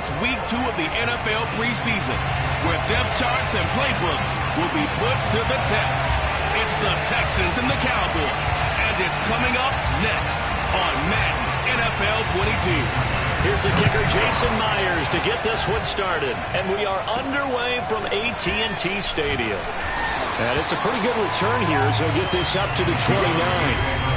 It's week 2 of the NFL preseason, where depth charts and playbooks will be put to the test. It's the Texans and the Cowboys, and it's coming up next on Madden NFL 22. Here's the kicker, Jason Myers, to get this one started. And we are underway from AT&T Stadium. And it's a pretty good return here as he'll get this up to the 29.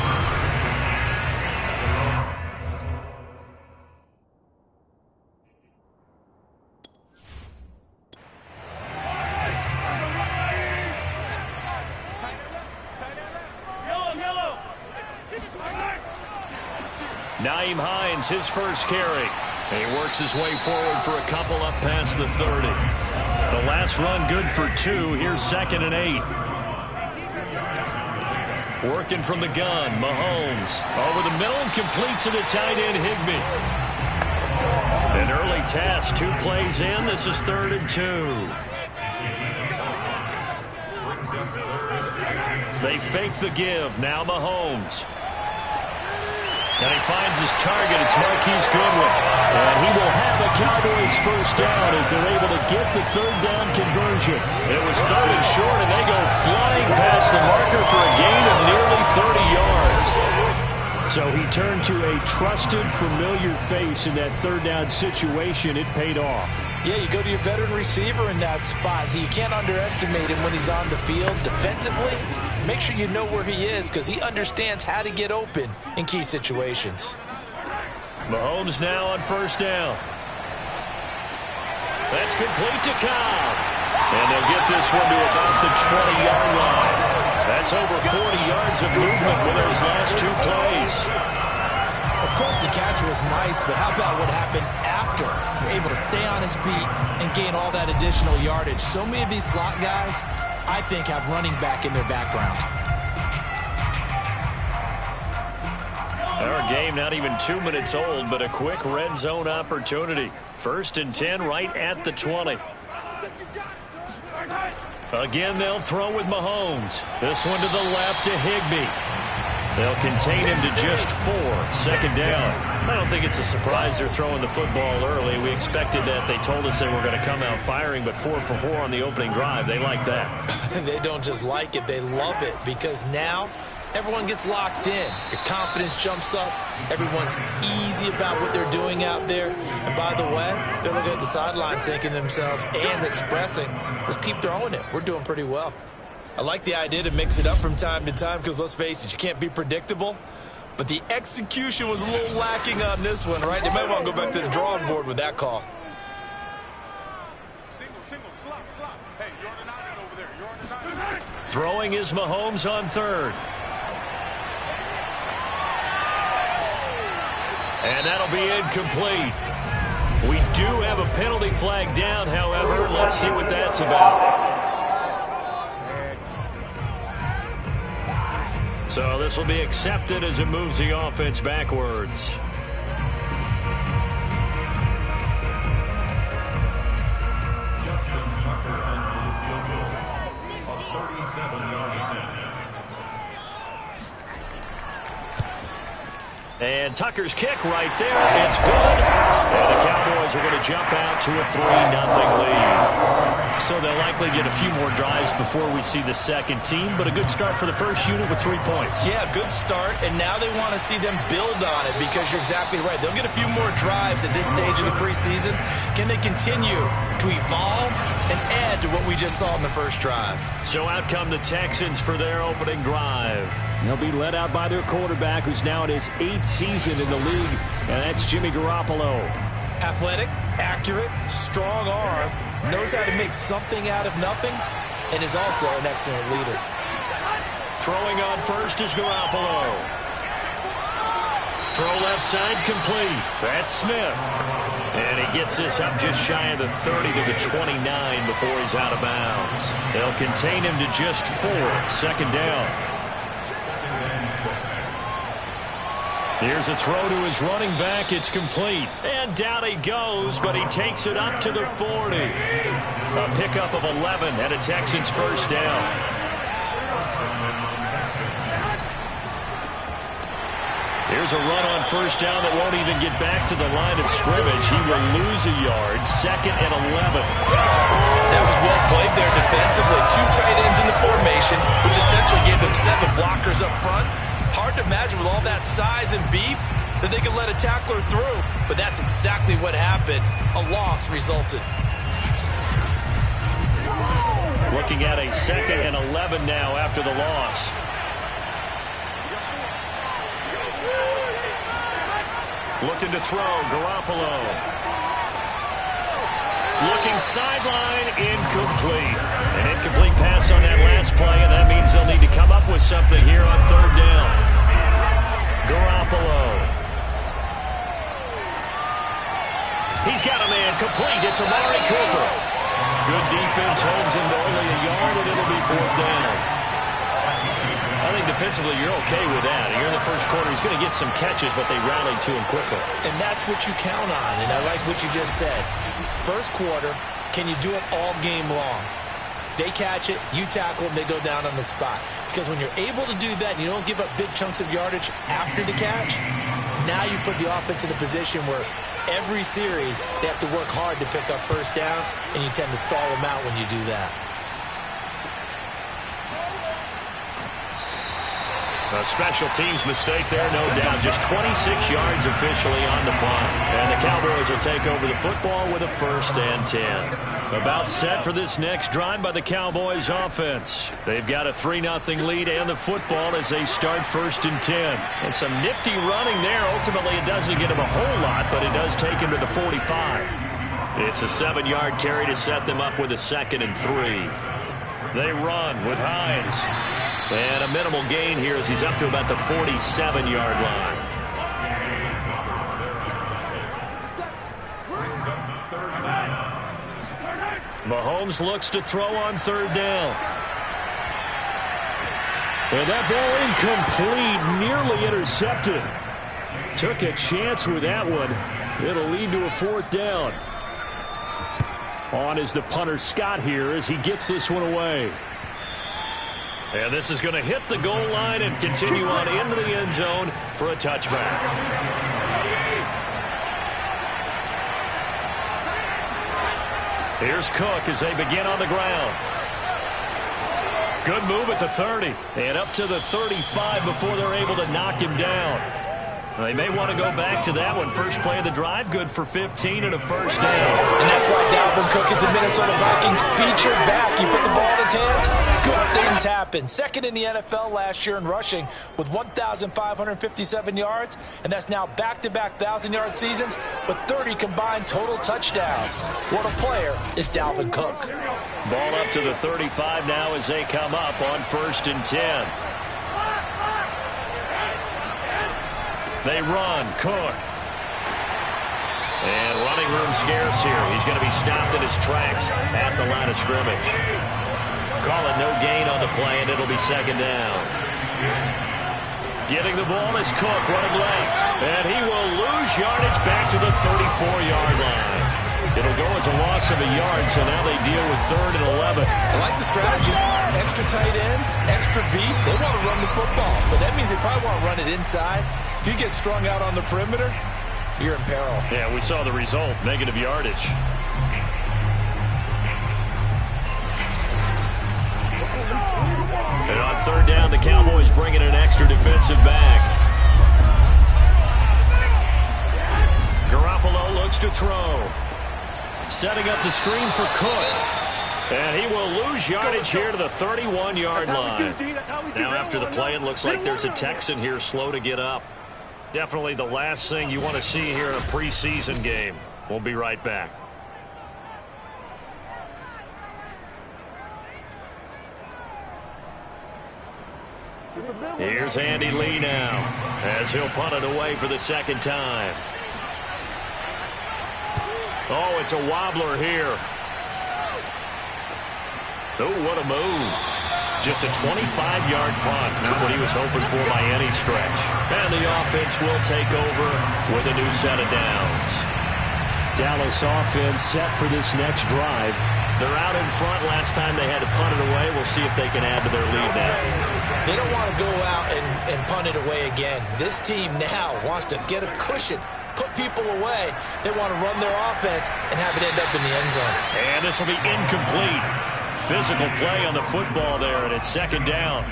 Nyheim Hines, his first carry. And he works his way forward for a couple up past the 30. The last run good for 2. Here's 2nd and 8. Working from the gun, Mahomes. Over the middle and complete to the tight end, Higbee. An early task, 2 plays in. This is 3rd and 2. They fake the give. Now Mahomes. And he finds his target. It's Marquise Goodwin. And he will have a Cowboys first down as they're able to get the 3rd down conversion. It was 3rd and short, and they go flying past the marker for a gain of nearly 30 yards. So he turned to a trusted, familiar face in that 3rd down situation. It paid off. Yeah, you go to your veteran receiver in that spot, so you can't underestimate him when he's on the field defensively. Make sure you know where he is because he understands how to get open in key situations. Mahomes now on 1st down. That's complete to Cobb. And they'll get this one to about the 20-yard line. That's over 40 yards of movement with those last 2 plays. Of course, the catch was nice, but how about what happened after? You're able to stay on his feet and gain all that additional yardage. So many of these slot guys, I think, have running back in their background. Our game not even 2 minutes old, but a quick red zone opportunity. 1st and 10 right at the 20. Again, they'll throw with Mahomes. This one to the left to Higbee. They'll contain him to just 4. 2nd down. I don't think it's a surprise they're throwing the football early. We expected that. They told us they were going to come out firing, but 4 for 4 on the opening drive. They like that. They don't just like it, they love it, because now everyone gets locked in. Your confidence jumps up. Everyone's easy about what they're doing out there. And by the way, they're looking at the sideline thinking to themselves and expressing, let's keep throwing it. We're doing pretty well. I like the idea to mix it up from time to time because, let's face it, you can't be predictable. But the execution was a little lacking on this one, right? They might want to go back to the drawing board with that call. Single, slop. Hey, you're on the 9 over there. You're on the 9. Throwing is Mahomes on 3rd. And that'll be incomplete. We do have a penalty flag down, however. Let's see what that's about. So this will be accepted as it moves the offense backwards. And Tucker's kick right there. It's good. And the Cowboys are going to jump out to a 3-0 lead. So they'll likely get a few more drives before we see the second team, but a good start for the first unit with 3 points. Yeah, good start, and now they want to see them build on it because you're exactly right. They'll get a few more drives at this stage of the preseason. Can they continue to evolve and add to what we just saw in the first drive? So out come the Texans for their opening drive. They'll be led out by their quarterback, who's now in his 8th season in the league, and that's Jimmy Garoppolo. Athletic, accurate, strong arm, knows how to make something out of nothing, and is also an excellent leader. Throwing on 1st is Garoppolo. Throw left side complete. That's Smith. And he gets this up just shy of the 30 to the 29 before he's out of bounds. They'll contain him to just 4. 2nd down. Here's a throw to his running back. It's complete. And down he goes, but he takes it up to the 40. A pickup of 11 and a Texans first down. Here's a run on first down that won't even get back to the line of scrimmage. He will lose a yard. 2nd and 11. That was well played there defensively. 2 tight ends in the formation, which essentially gave them 7 blockers up front. Hard to imagine with all that size and beef that they could let a tackler through. But that's exactly what happened. A loss resulted. Looking at a 2nd and 11 now after the loss. Looking to throw, Garoppolo. Looking sideline, incomplete. An incomplete pass on that last play, and that means they'll need to come up with something here on 3rd down. Garoppolo. He's got a man complete. It's Amari Cooper. Good defense holds him to only a yard, and it'll be 4th down. I think defensively you're okay with that. Here in the first quarter, he's going to get some catches, but they rallied to him quickly. And that's what you count on, and I like what you just said. First quarter, can you do it all game long? They catch it, you tackle them, they go down on the spot. Because when you're able to do that and you don't give up big chunks of yardage after the catch, now you put the offense in a position where every series they have to work hard to pick up first downs, and you tend to stall them out when you do that. A special teams mistake there, no doubt. Just 26 yards officially on the punt. And the Cowboys will take over the football with a 1st and 10. About set for this next drive by the Cowboys offense. They've got a 3-0 lead and the football as they start 1st and 10. And some nifty running there. Ultimately, it doesn't get them a whole lot, but it does take him to the 45. It's a 7-yard carry to set them up with a 2nd and 3. They run with Hines. And a minimal gain here as he's up to about the 47-yard line. Mahomes looks to throw on 3rd down. And that ball incomplete, nearly intercepted. Took a chance with that one. It'll lead to a 4th down. On is the punter Scott here as he gets this one away. And this is going to hit the goal line and continue on into the end zone for a touchback. Here's Cook as they begin on the ground. Good move at the 30 and up to the 35 before they're able to knock him down. They may want to go back to that one. First play of the drive, good for 15 and a 1st down. And that's why Dalvin Cook is the Minnesota Vikings featured back. You put the ball in his hands, good things happen. 2nd in the NFL last year in rushing with 1,557 yards, and that's now back-to-back 1,000-yard seasons with 30 combined total touchdowns. What a player is Dalvin Cook. Ball up to the 35 now as they come up on 1st and 10. They run, Cook. And running room scarce here. He's going to be stopped in his tracks at the line of scrimmage. Call it no gain on the play, and it'll be 2nd down. Getting the ball is Cook running left. And he will lose yardage back to the 34-yard line. It'll go as a loss of a yard, so now they deal with 3rd and 11. I like the strategy. Extra tight ends, extra beef. They want to run the football, but that means they probably want to run it inside. If you get strung out on the perimeter, you're in peril. Yeah, we saw the result, negative yardage. And on 3rd down, the Cowboys bringing an extra defensive back. Garoppolo looks to throw. Setting up the screen for Cook. And he will lose yardage here to the 31-yard line. Now after the play, it looks like there's a Texan here slow to get up. Definitely the last thing you want to see here in a preseason game. We'll be right back. Here's Andy Lee now as he'll punt it away for the 2nd time. Oh, it's a wobbler here. Oh, what a move. Just a 25-yard punt. Not what he was hoping for by any stretch. And the offense will take over with a new set of downs. Dallas offense set for this next drive. They're out in front. Last time they had to punt it away. We'll see if they can add to their lead now. They don't want to go out and punt it away again. This team now wants to get a cushion, put people away. They want to run their offense and have it end up in the end zone. And this will be incomplete. Physical play on the football there, and it's second down.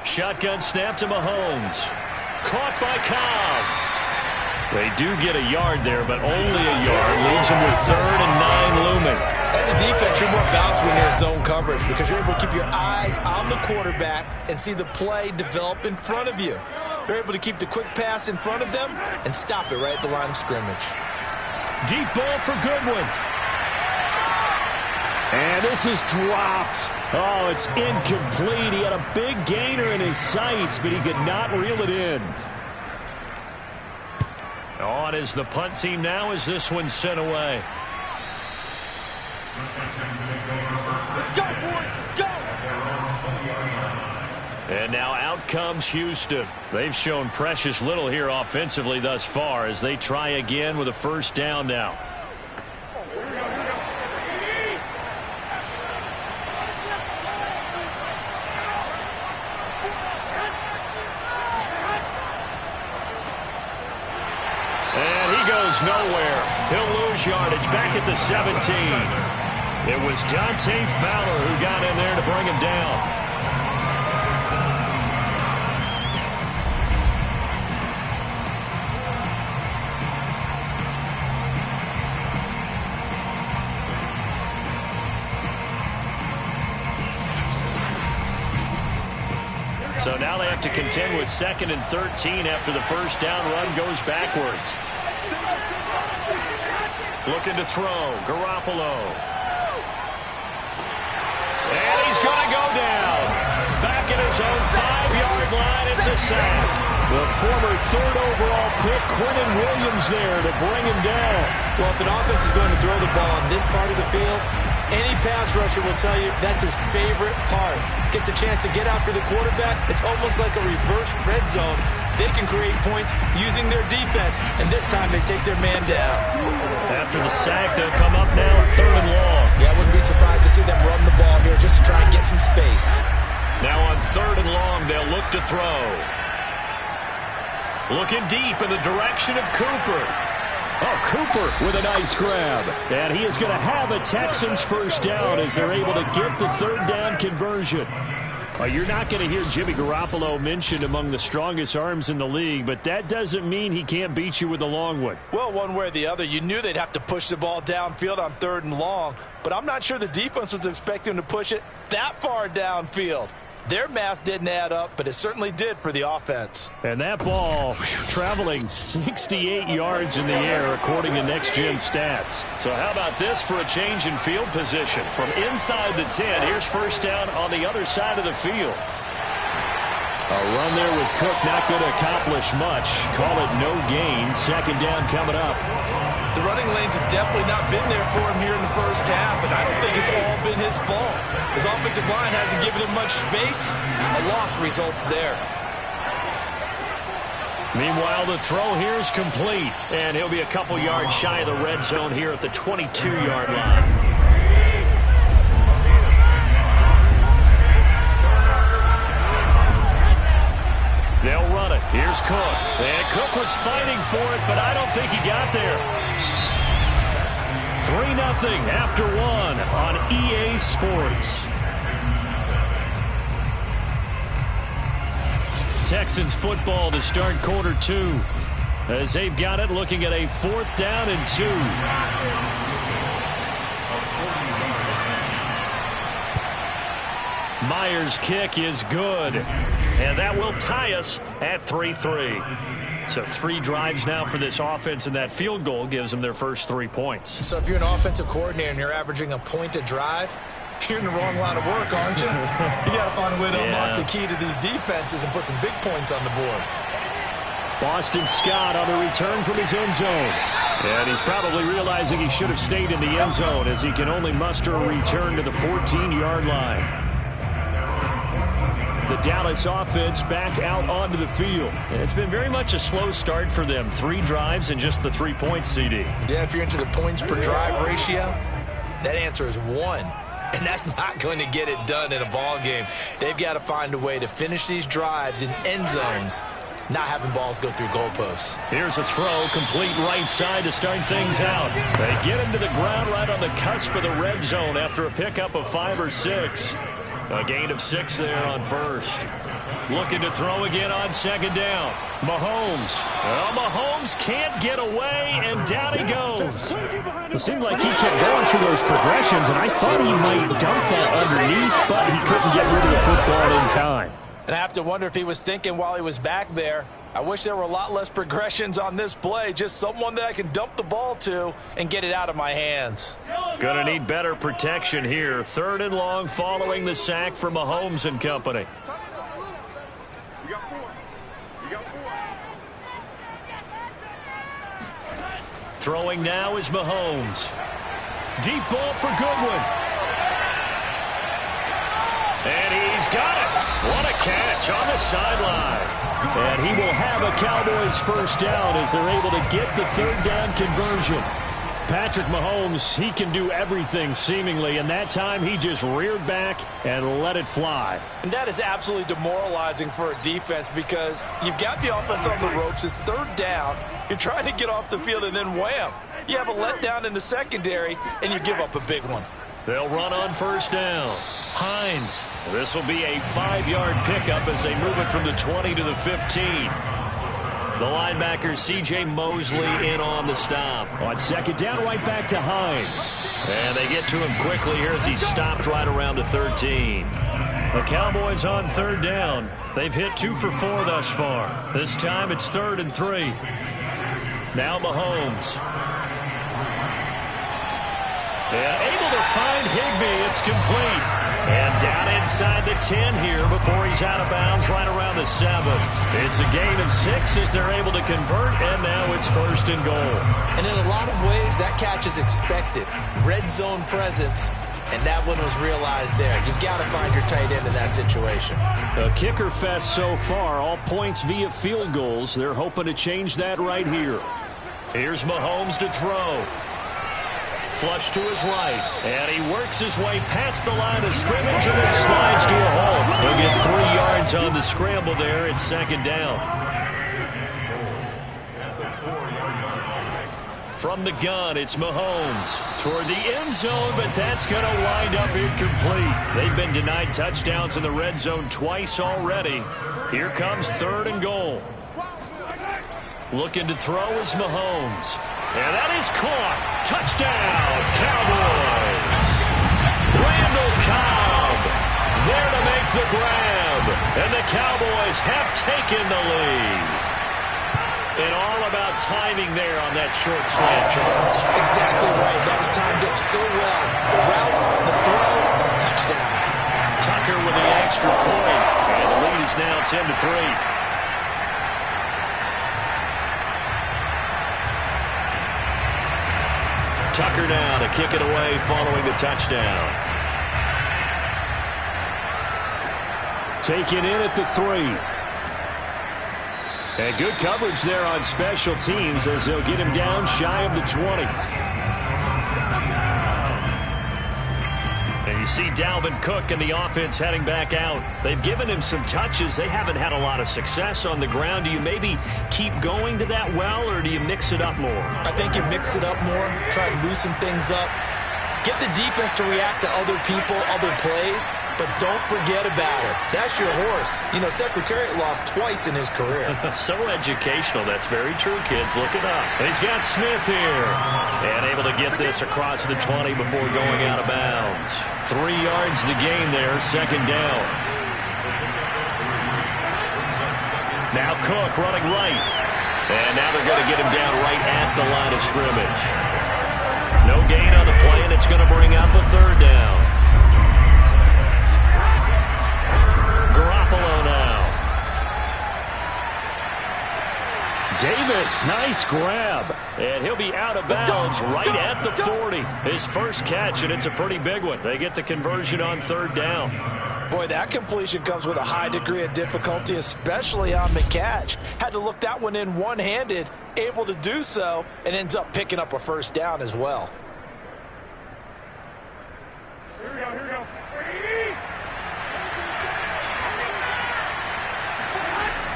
Shotgun snap to Mahomes. Caught by Cobb. They do get a yard there, but only a yard. Leaves them with 3rd and 9 looming. As a defense, you're more balanced when you're in zone coverage because you're able to keep your eyes on the quarterback and see the play develop in front of you. They're able to keep the quick pass in front of them and stop it right at the line of scrimmage. Deep ball for Goodwin. And this is dropped. Oh, it's incomplete. He had a big gainer in his sights, but he could not reel it in. On is the punt team now as this one's sent away. Let's go, boys. Let's go. And now out comes Houston. They've shown precious little here offensively thus far as they try again with a first down now. Nowhere. He'll lose yardage back at the 17. It was Dante Fowler who got in there to bring him down. So now they have to contend with 2nd and 13 after the first down run goes backwards. Looking to throw. Garoppolo. And he's going to go down. Back at his own 5-yard line. It's a sack. The former 3rd overall pick, Quentin Williams, there to bring him down. Well, if an offense is going to throw the ball on this part of the field, any pass rusher will tell you that's his favorite part. Gets a chance to get out for the quarterback. It's almost like a reverse red zone. They can create points using their defense, and this time they take their man down. After the sack, they'll come up now 3rd and long. Yeah, I wouldn't be surprised to see them run the ball here just to try and get some space. Now on 3rd and long, they'll look to throw. Looking deep in the direction of Cooper. Oh, Cooper with a nice grab. And he is going to have a Texans first down as they're able to get the 3rd down conversion. You're not going to hear Jimmy Garoppolo mentioned among the strongest arms in the league, but that doesn't mean he can't beat you with a long one. Well, one way or the other, you knew they'd have to push the ball downfield on 3rd and long, but I'm not sure the defense was expecting them to push it that far downfield. Their math didn't add up, but it certainly did for the offense. And that ball traveling 68 yards in the air, according to Next Gen Stats. So how about this for a change in field position? From inside the 10, here's first down on the other side of the field. A run there with Cook not going to accomplish much. Call it no gain. Second down coming up. The running lanes have definitely not been there for him here in the first half, and I don't think it's all been his fault. His offensive line hasn't given him much space. A loss results there. Meanwhile, the throw here is complete, and he'll be a couple yards shy of the red zone here at the 22-yard line. They'll run it. Here's Cook. And Cook was fighting for it, but I don't think he got there. 3-0 after 1 on EA Sports. Texans football to start quarter 2. As they've got it looking at a 4th down and 2. Myers' kick is good. And that will tie us at 3-3. So 3 drives now for this offense, and that field goal gives them their first 3 points. So if you're an offensive coordinator and you're averaging a point a drive, you're in the wrong line of work, aren't you? You got to find a way to unlock the key to these defenses and put some big points on the board. Boston Scott on the return from his end zone. And he's probably realizing he should have stayed in the end zone as he can only muster a return to the 14-yard line. The Dallas offense back out onto the field. It's been very much a slow start for them. 3 drives and just the 3 points, CD. Yeah, if you're into the points per drive ratio, that answer is 1. And that's not going to get it done in a ball game. They've got to find a way to finish these drives in end zones, not having balls go through goalposts. Here's a throw, complete right side to start things out. They get him to the ground right on the cusp of the red zone after a pickup of 5 or 6. A gain of 6 there on first. Looking to throw again on second down. Mahomes. Well, Mahomes can't get away, and down he goes. It seemed like he kept going through those progressions, and I thought he might dump that underneath, but he couldn't get rid of the football in time. And I have to wonder if he was thinking while he was back there, I wish there were a lot less progressions on this play, just someone that I can dump the ball to and get it out of my hands. Gonna need better protection here. 3rd and long following the sack for Mahomes and company. You got 4. You got 4. Throwing now is Mahomes. Deep ball for Goodwin. And he's got it. What a catch on the sideline. And he will have a Cowboys first down as they're able to get the 3rd down conversion. Patrick Mahomes, he can do everything seemingly, and that time he just reared back and let it fly. And that is absolutely demoralizing for a defense because you've got the offense on the ropes. It's 3rd down. You're trying to get off the field, and then wham. You have a letdown in the secondary, and you give up a big one. They'll run on first down. Hines. This will be a 5-yard pickup as they move it from the 20 to the 15. The linebacker, C.J. Mosley, in on the stop. On second down, right back to Hines. And they get to him quickly here as he stopped right around the 13. The Cowboys on 3rd down. They've hit 2 for 4 thus far. This time it's 3rd and 3. Now Mahomes. And able to find Higbee. It's complete. And down inside the 10 here before he's out of bounds right around the 7. It's a gain of 6 as they're able to convert, and now it's 1st and goal. And in a lot of ways, that catch is expected. Red zone presence, and that one was realized there. You've got to find your tight end in that situation. A kicker fest so far, all points via field goals. They're hoping to change that right here. Here's Mahomes to throw. Flush to his right, and he works his way past the line of scrimmage and then slides to a hole. He'll get 3 yards on the scramble there. It's 2nd down. From the gun, it's Mahomes toward the end zone, but that's going to wind up incomplete. They've been denied touchdowns in the red zone twice already. Here comes 3rd and goal. Looking to throw is Mahomes. And that is caught. Touchdown, Cowboys. Randall Cobb there to make the grab. And the Cowboys have taken the lead. And all about timing there on that short slant, Charles. Exactly right. That was timed up so well. The route, the throw, touchdown. Tucker with the extra point. And the lead is now 10-3. Tucker now to kick it away following the touchdown. Taken in at the 3. And good coverage there on special teams as they'll get him down shy of the 20. And you see Dalvin Cook and the offense heading back out. They've given him some touches. They haven't had a lot of success on the ground. Do you maybe keep going to that well, or do you mix it up more? I think you mix it up more, try to loosen things up, get the defense to react to other people, other plays, but don't forget about it. That's your horse. You know, Secretariat lost twice in his career. So educational. That's very true, kids. Look it up. He's got Smith here. And able to get this across the 20 before going out of bounds. 3 yards the gain there, 2nd down. Now Cook running right. And now they're going to get him down right at the line of scrimmage. No gain on the play, and it's going to bring up a 3rd down. Garoppolo now. Davis, nice grab. And he'll be out of bounds right at the 40. His first catch, and it's a pretty big one. They get the conversion on 3rd down. Boy, that completion comes with a high degree of difficulty, especially on the catch. Had to look that one in one-handed, able to do so, and ends up picking up a first down as well. Here we go, here we go.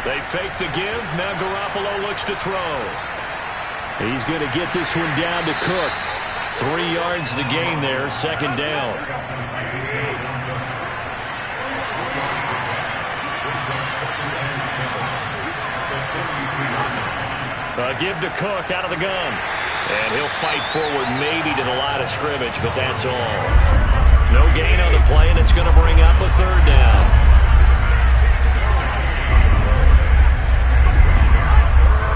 They fake the give. Now Garoppolo looks to throw. He's going to get this one down to Cook. 3 yards the gain there, second down. Give to Cook out of the gun. And he'll fight forward maybe to the line of scrimmage, but that's all. No gain on the play, and it's going to bring up a third down.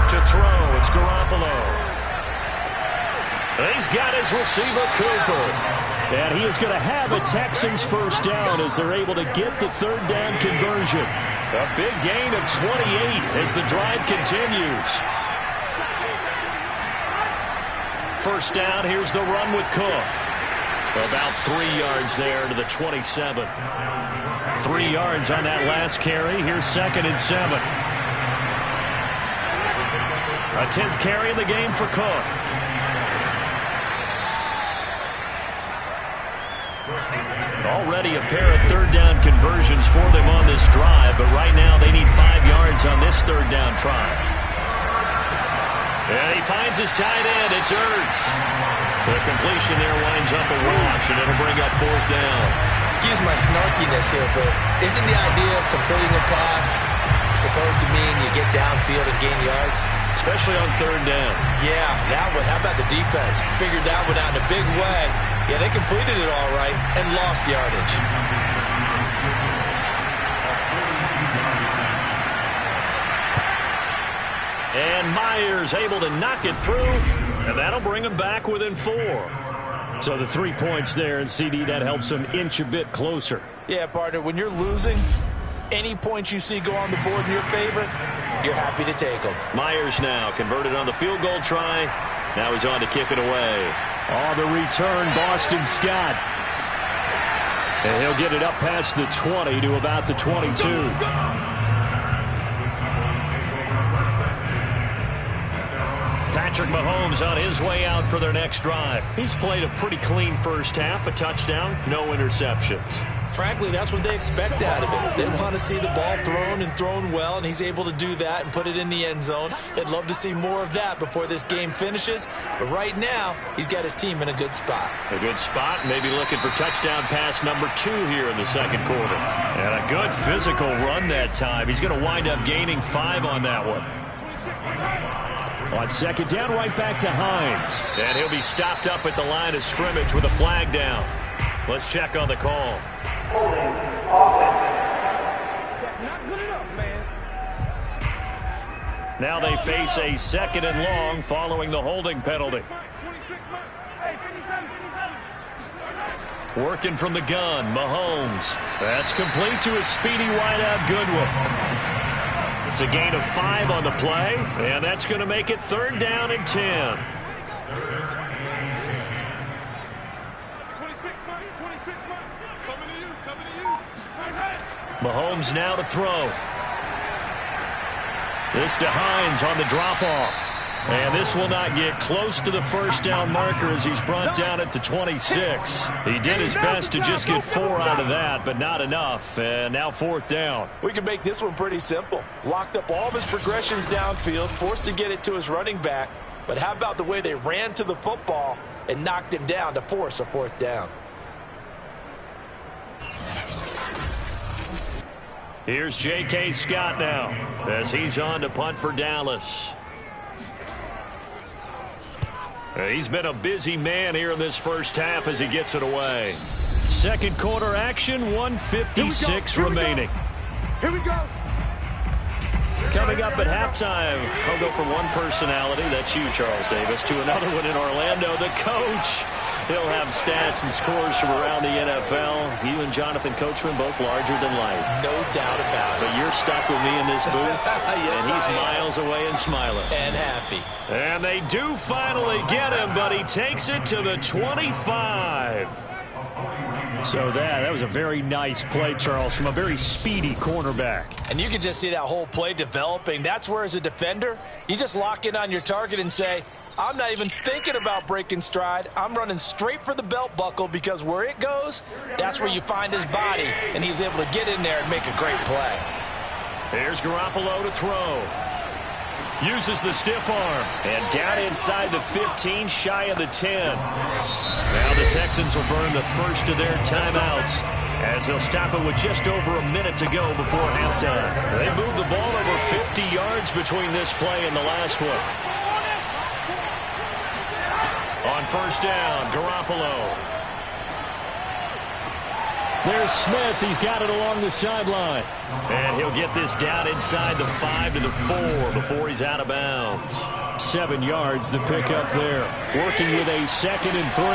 To throw, it's Garoppolo. He's got his receiver, Cooper. And he is going to have a Texans first down as they're able to get the third down conversion. A big gain of 28 as the drive continues. First down, here's the run with Cook. About 3 yards there to the 27. 3 yards on that last carry. Here's 2nd and 7. A 10th carry in the game for Cook. Already a pair of third down conversions for them on this drive, but right now they need 5 yards on this third down try. And he finds his tight end. It's Ertz. The completion there winds up a wash, and it'll bring up fourth down. Excuse my snarkiness here, but isn't the idea of completing a pass supposed to mean you get downfield and gain yards? Especially on third down. Yeah, that one. How about the defense? Figured that one out in a big way. Yeah, they completed it all right and lost yardage. And Myers able to knock it through, and that'll bring him back within 4. So the 3 points there, and CD, that helps them inch a bit closer. Yeah, partner, when you're losing, any points you see go on the board in your favor, you're happy to take them. Myers now converted on the field goal try. Now he's on to kick it away. Oh, the return, Boston Scott. And he'll get it up past the 20 to about the 22. Patrick Mahomes on his way out for their next drive. He's played a pretty clean first half, a touchdown, no interceptions. Frankly, that's what they expect out of it. They want to see the ball thrown and thrown well, and he's able to do that and put it in the end zone. They'd love to see more of that before this game finishes. But right now, he's got his team in a good spot. A good spot, maybe looking for touchdown pass number 2 here in the second quarter. And a good physical run that time. He's going to wind up gaining 5 on that one. On second down, right back to Hines. And he'll be stopped up at the line of scrimmage with a flag down. Let's check on the call. Now they face a 2nd and long following the holding penalty. Working from the gun, Mahomes. That's complete to his speedy wideout Goodwin. It's a gain of 5 on the play, and that's going to make it 3rd down and 10. 26 coming to you. Mahomes now to throw. This to Hines on the drop-off. And this will not get close to the first down marker as he's brought down at the 26. He did his best to just get 4 out of that, but not enough. And now 4th down. We can make this one pretty simple. Locked up all of his progressions downfield, forced to get it to his running back. But how about the way they ran to the football and knocked him down to force a 4th down? Here's J.K. Scott now as he's on to punt for Dallas. He's been a busy man here in this first half as he gets it away. Second quarter action, 1:56 remaining. Here we go. Coming up at halftime, I'll go from one personality, that's you, Charles Davis, to another one in Orlando, the coach. He'll have stats and scores from around the NFL. You and Jonathan Coachman, both larger than life. No doubt about it. But you're stuck with me in this booth, Yes, and he's I am. miles away and smiling. And happy. And they do finally get him, but he takes it to the 25. So that was a very nice play, Charles, from a very speedy cornerback. And you can just see that whole play developing. That's where, as a defender, you just lock in on your target and say, I'm not even thinking about breaking stride. I'm running straight for the belt buckle, because where it goes, that's where you find his body. And he was able to get in there and make a great play. There's Garoppolo to throw. Uses the stiff arm. And down inside the 15, shy of the 10. Now the Texans will burn the first of their timeouts, as they'll stop it with just over a minute to go before halftime. They moved the ball over 50 yards between this play and the last one. On first down, Garoppolo. There's Smith. He's got it along the sideline. And he'll get this down inside the 5 to the 4 before he's out of bounds. 7 yards, the pickup there. Working with a 2nd and 3.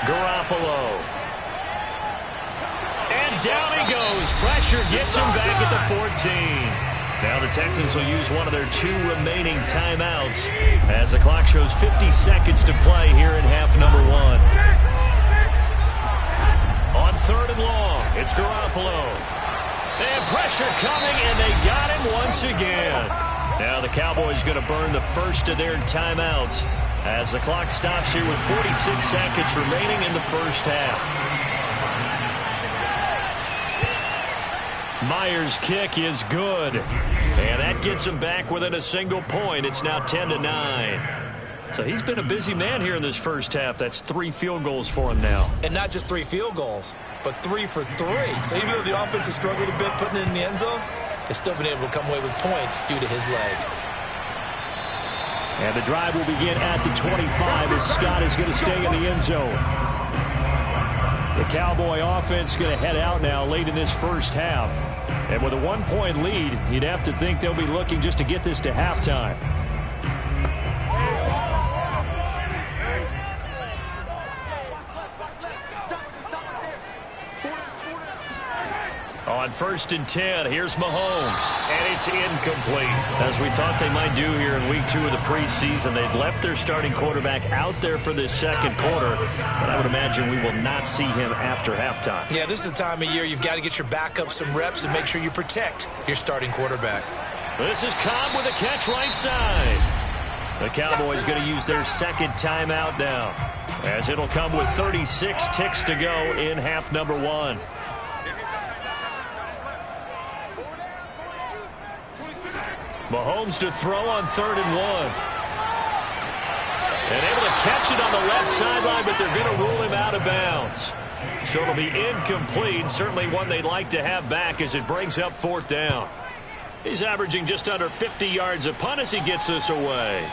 Garoppolo. And down he goes. Pressure gets him back at the 14. Now the Texans will use one of their 2 remaining timeouts, as the clock shows 50 seconds to play here in half number 1. On 3rd and long, it's Garoppolo. And pressure coming, and they got him once again. Now the Cowboys going to burn the first of their timeouts, as the clock stops here with 46 seconds remaining in the first half. Myers' kick is good, and that gets him back within a single point. It's now 10-9. So he's been a busy man here in this first half. That's 3 field goals for him now. And not just 3 field goals, but 3 for 3. So even though the offense has struggled a bit putting it in the end zone, they've still been able to come away with points due to his leg. And the drive will begin at the 25, as Scott is going to stay in the end zone. The Cowboy offense going to head out now late in this first half. And with a 1-point lead, you'd have to think they'll be looking just to get this to halftime. On 1st and 10, here's Mahomes, and it's incomplete. As we thought they might do here in week 2 of the preseason, they've left their starting quarterback out there for this second quarter, but I would imagine we will not see him after halftime. Yeah, this is the time of year you've got to get your backup some reps and make sure you protect your starting quarterback. This is Cobb with a catch right side. The Cowboys going to use their 2nd timeout now, as it'll come with 36 ticks to go in half number 1. Mahomes to throw on 3rd and 1. And able to catch it on the left sideline, but they're going to rule him out of bounds. So it'll be incomplete. Certainly one they'd like to have back, as it brings up 4th down. He's averaging just under 50 yards a punt as he gets this away.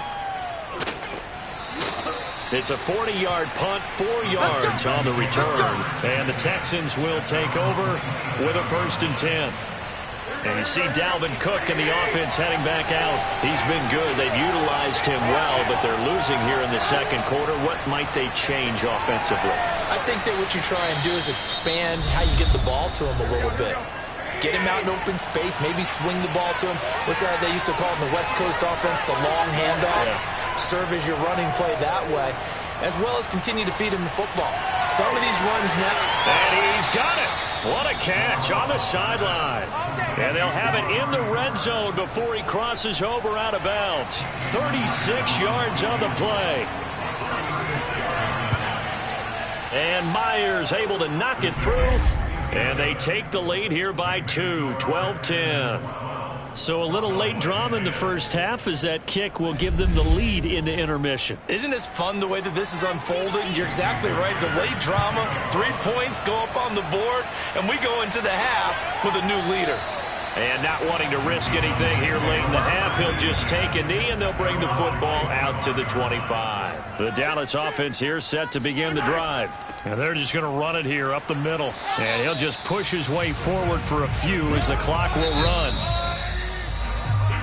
It's a 40-yard punt, 4 yards on the return. And the Texans will take over with a 1st and 10. And you see Dalvin Cook in the offense heading back out. He's been good. They've utilized him well, but they're losing here in the second quarter. What might they change offensively? I think that what you try and do is expand how you get the ball to him a little bit. Get him out in open space, maybe swing the ball to him. What's that they used to call in the West Coast offense, the long handoff? Yeah. Serve as your running play that way, as well as continue to feed him the football. Some of these runs now. And he's got it. What a catch on the sideline. And they'll have it in the red zone before he crosses over out of bounds. 36 yards on the play. And Myers able to knock it through. And they take the lead here by 2, 12-10. So a little late drama in the first half, as that kick will give them the lead into intermission. Isn't this fun the way that this is unfolding? You're exactly right. The late drama, 3 points go up on the board, and we go into the half with a new leader. And not wanting to risk anything here late in the half, he'll just take a knee, and they'll bring the football out to the 25. The Dallas offense here set to begin the drive. And they're just going to run it here up the middle. And he'll just push his way forward for a few as the clock will run.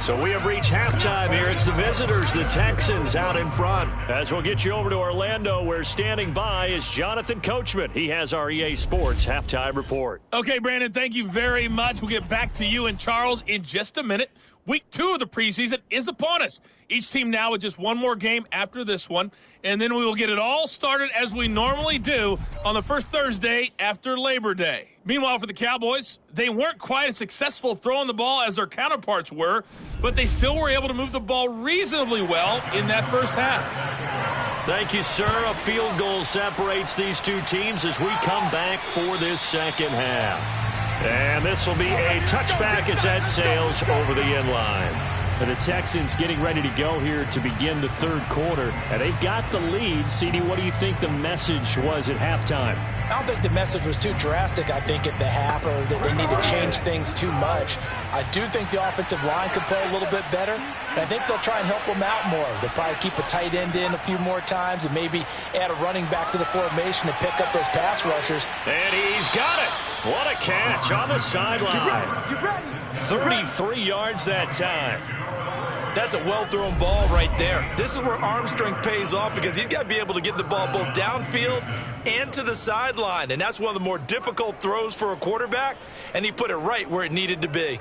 So we have reached halftime here. It's the visitors, the Texans, out in front. As we'll get you over to Orlando, where standing by is Jonathan Coachman. He has our EA Sports halftime report. Okay, Brandon, thank you very much. We'll get back to you and Charles in just a minute. Week 2 of the preseason is upon us. Each team now with just one more game after this one, and then we will get it all started as we normally do on the first Thursday after Labor Day. Meanwhile, for the Cowboys, they weren't quite as successful throwing the ball as their counterparts were, but they still were able to move the ball reasonably well in that first half. Thank you, sir. A field goal separates these two teams as we come back for this second half. And this will be a touchback as that sails over the end line. And the Texans getting ready to go here to begin the third quarter. And they've got the lead. CD, what do you think the message was at halftime? I don't think the message was too drastic, I think, at the half, or that they need to change things too much. I do think the offensive line could play a little bit better, and I think they'll try and help them out more. They'll probably keep a tight end in a few more times and maybe add a running back to the formation to pick up those pass rushers. And he's got it. What a catch on the sideline. 33 yards that time. That's a well-thrown ball right there. This is where arm strength pays off because he's got to be able to get the ball both downfield and to the sideline, and that's one of the more difficult throws for a quarterback, and he put it right where it needed to be.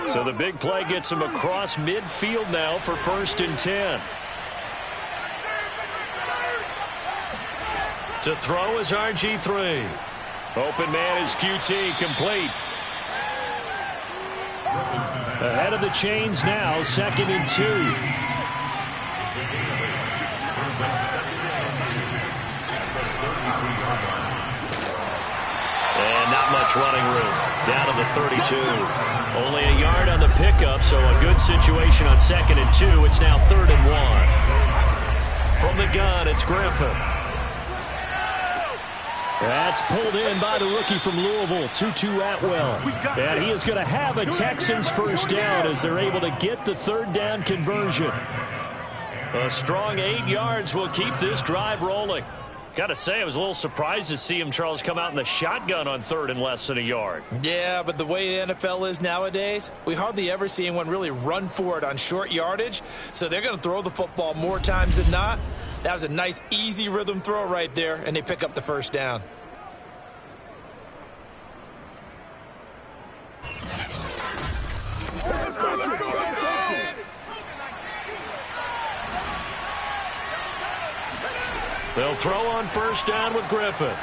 So the big play gets him across midfield now for 1st and 10. To throw is RG3. Open man is QT, complete. Ahead of the chains now, 2nd and 2. And not much running room. Down to the 32. Only a yard on the pickup, so a good situation on 2nd and 2. It's now 3rd and 1. From the gun, it's Griffin. That's pulled in by the rookie from Louisville, Tutu Atwell. And he is going to have a Texans first down as they're able to get the 3rd down conversion. A strong 8 yards will keep this drive rolling. Got to say, I was a little surprised to see him, Charles, come out in the shotgun on 3rd and less than a yard. Yeah, but the way the NFL is nowadays, we hardly ever see anyone really run for it on short yardage. So they're going to throw the football more times than not. That was a nice, easy rhythm throw right there, and they pick up the first down. They'll throw on 1st down with Griffin.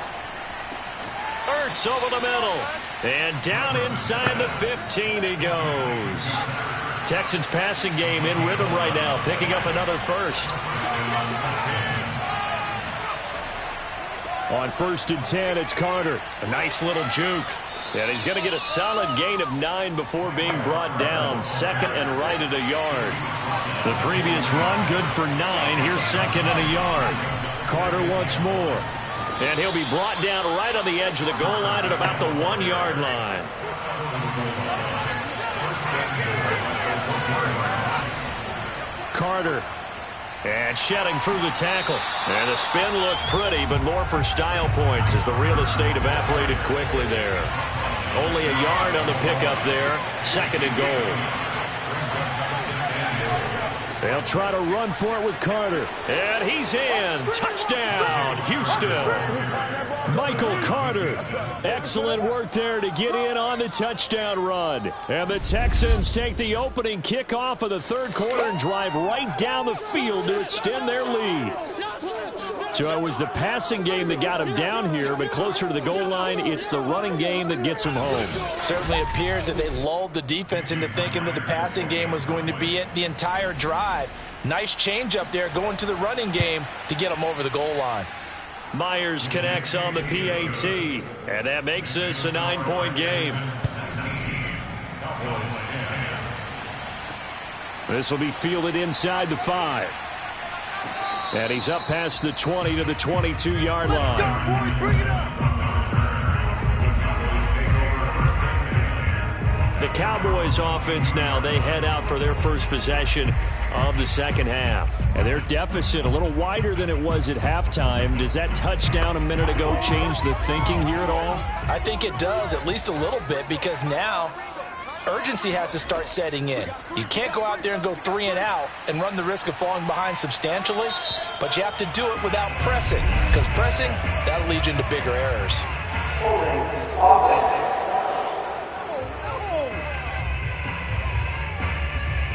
Ertz over the middle. And down inside the 15 he goes. Texans passing game in rhythm right now, picking up another first. On 1st and 10, it's Carter. A nice little juke. And he's going to get a solid gain of 9 before being brought down. 2nd and right at a yard. The previous run good for 9. Here's 2nd and a yard. Carter once more. And he'll be brought down right on the edge of the goal line at about the 1-yard line. Carter. And shedding through the tackle. And the spin looked pretty, but more for style points as the real estate evaporated quickly there. Only a yard on the pickup there. 2nd and goal. They'll try to run for it with Carter. And he's in. Touchdown, Houston. Michael Carter. Excellent work there to get in on the touchdown run. And the Texans take the opening kickoff of the 3rd quarter and drive right down the field to extend their lead. So it was the passing game that got him down here, but closer to the goal line, it's the running game that gets him home. Certainly appears that they lulled the defense into thinking that the passing game was going to be it the entire drive. Nice change up there going to the running game to get them over the goal line. Myers connects on the PAT, and that makes this a 9-point game. This will be fielded inside the 5. And he's up past the 20 to the 22-yard line. The Cowboys offense now, they head out for their first possession of the second half. And their deficit a little wider than it was at halftime. Does that touchdown a minute ago change the thinking here at all? I think it does, at least a little bit, because now urgency has to start setting in. You can't go out there and go 3 and out and run the risk of falling behind substantially, but you have to do it without pressing, because pressing, that'll lead you into bigger errors.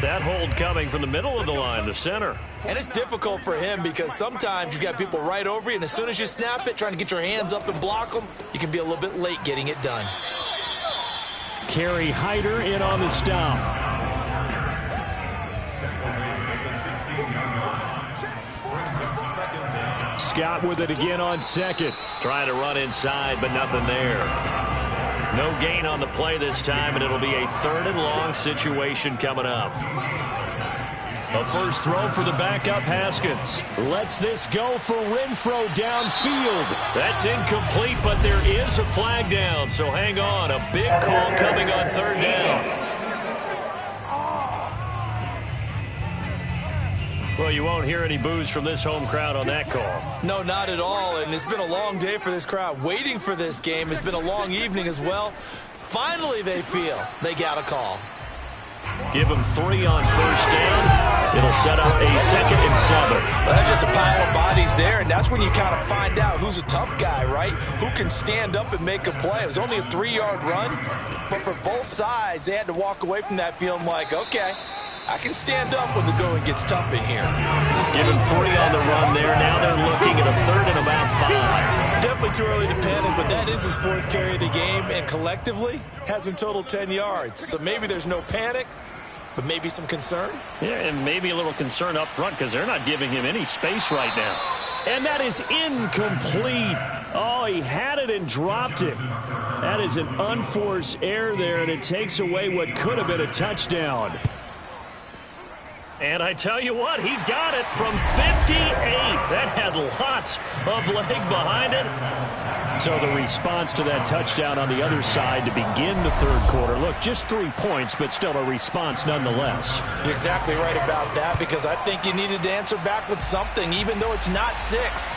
that hold coming from the middle of the line, the center. And it's difficult for him because sometimes you've got people right over you, and as soon as you snap it, trying to get your hands up and block them, you can be a little bit late getting it done. Kerry Hyder in on the stop. Scott with it again on second. Trying to run inside, but nothing there. No gain on the play this time, and it'll be a 3rd and long situation coming up. A first throw for the backup Haskins. Lets this go for Renfro downfield. That's incomplete, but there is a flag down, so hang on. A big call coming on 3rd down. Well, you won't hear any boos from this home crowd on that call. No, not at all, and it's been a long day for this crowd waiting for this game. It's been a long evening as well. Finally, they feel they got a call. Give them 3 on 1st down. It'll set up a 2nd and 7. Well, that's just a pile of bodies there, and that's when you kind of find out who's a tough guy, right? Who can stand up and make a play. It was only a 3-yard run, but for both sides, they had to walk away from that feeling like, okay, I can stand up when the going gets tough in here. Give him 3 on the run there. Now they're looking at a 3rd and about 5. Definitely too early to panic, but that is his 4th carry of the game, and collectively has in total 10 yards. So maybe there's no panic, but maybe some concern. Yeah, and maybe a little concern up front because they're not giving him any space right now. And that is incomplete. Oh, he had it and dropped it. That is an unforced error there, and it takes away what could have been a touchdown. And I tell you what, he got it from 58. That had lots of leg behind it. So the response to that touchdown on the other side to begin the 3rd quarter. Look, just 3 points, but still a response nonetheless. You're exactly right about that, because I think you needed to answer back with something, even though it's not 6.